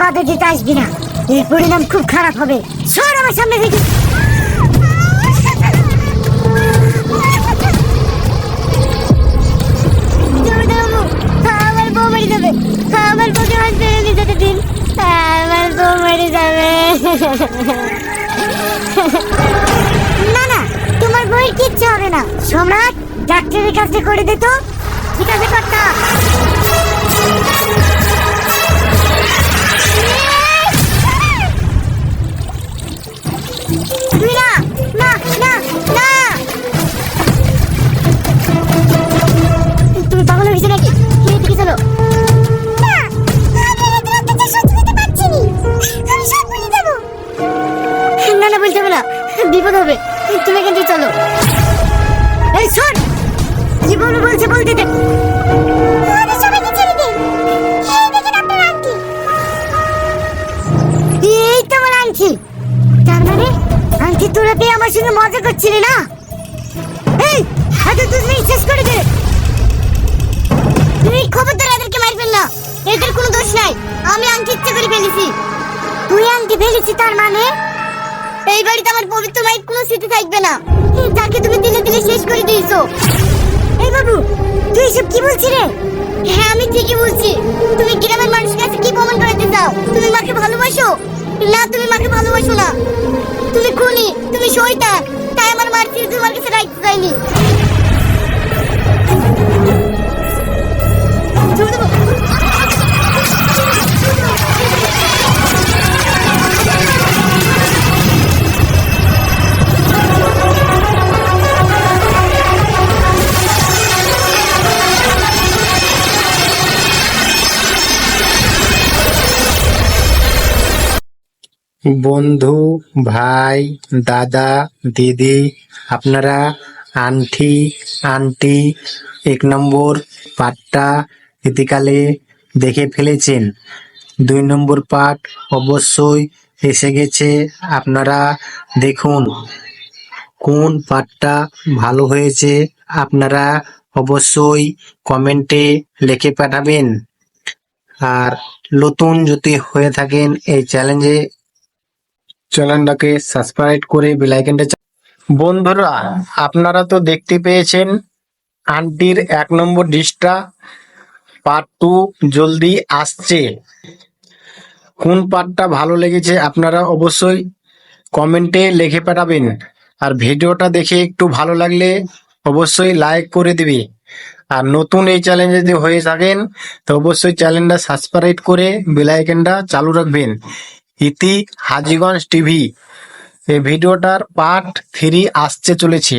বাধা দিতে আসবি না, এর পরিণাম খুব খারাপ হবে। সর আমার সামনে থেকে। আমার বউ মরে যাবে, আমার বউকে হসপিটালে নিয়ে যেতে দিন, আমার বউ মরে যাবে। না না, তোমার বউয়ের কিচ্ছু হবে না। সম্রাট, ডাক্তারের কাছে করে দে তো। ঠিক আছে কর্তা। না না না না, তুমি পাগল হয়েছো নাকি? এদিকে চলো। না না, বলতে হবে না, বিপদ হবে। তুমি এখান থেকে চলো। এই শোন, কি বলবো বলছে বলতে দে। এই তোমার আংটি। তার মানে আংটি তোরা পেয়ে আমার সঙ্গে মজা করছিলি না? এই হাতে তুই শেষ করে দে। তুই খবরদার এদেরকে মারবেন না, এদের কোনো দোষ নাই। আমি আংটি ইচ্ছে করে ফেলেছি। তুই আংটি ফেলেছি তার মানে এই বাড়িতে আমার পবিত্র মায়ের কোনো স্মৃতি থাকবে না, যাকে তুমি দিলে দিলে শেষ করে দিয়েছো। এই বাবু, তুই সব কি বলছিস রে? হ্যাঁ আমি ঠিকই বলছি। তুমি গ্রামের মানুষের কাছে কি প্রমাণ করাতে চাও? তুমি মাকে ভালোবাসো? না, তুমি মাকে ভালোবাসো না। তুমি খুনি, তুমি শয়তান। তাই আমার মার চিজ তোমার কাছে রাখতে চাইনি। বন্ধু, ভাই, দাদা, দিদি, আপনারা আন্টি 1 নম্বর পার্টটা ইতিকালে দেখে ফেলেছেন। 2 নম্বর পার্ট অবশ্যই এসে গেছে, আপনারা দেখুন। কোন পার্টটা ভালো হয়েছে আপনারা অবশ্যই কমেন্টে লিখে পাঠাবেন। আর নতুন যদি হয়ে থাকেন এই চ্যানেলটাকে সাবস্ক্রাইব করে বেল আইকনটা। বন্ধুরা, আপনারা তো দেখতে পেয়েছেন আন্টির 1 নম্বর ডিশটা। পার্ট 2 জলদি আসছে। কোন পার্টটা ভালো লেগেছে আপনারা অবশ্যই কমেন্টে লিখে পাঠাবেন। আর ভিডিওটা দেখে একটু ভালো লাগলে অবশ্যই লাইক করে দিবে। আর নতুন এই চ্যানেল যদি হয়ে থাকেন তো অবশ্যই চ্যানেলটা সাবস্ক্রাইব করে বেল আইকনটা চালু রাখবেন। ইতি হাজীগঞ্জ টিভি এই ভিডিওটার পার্ট 3 আসতে চলেছে।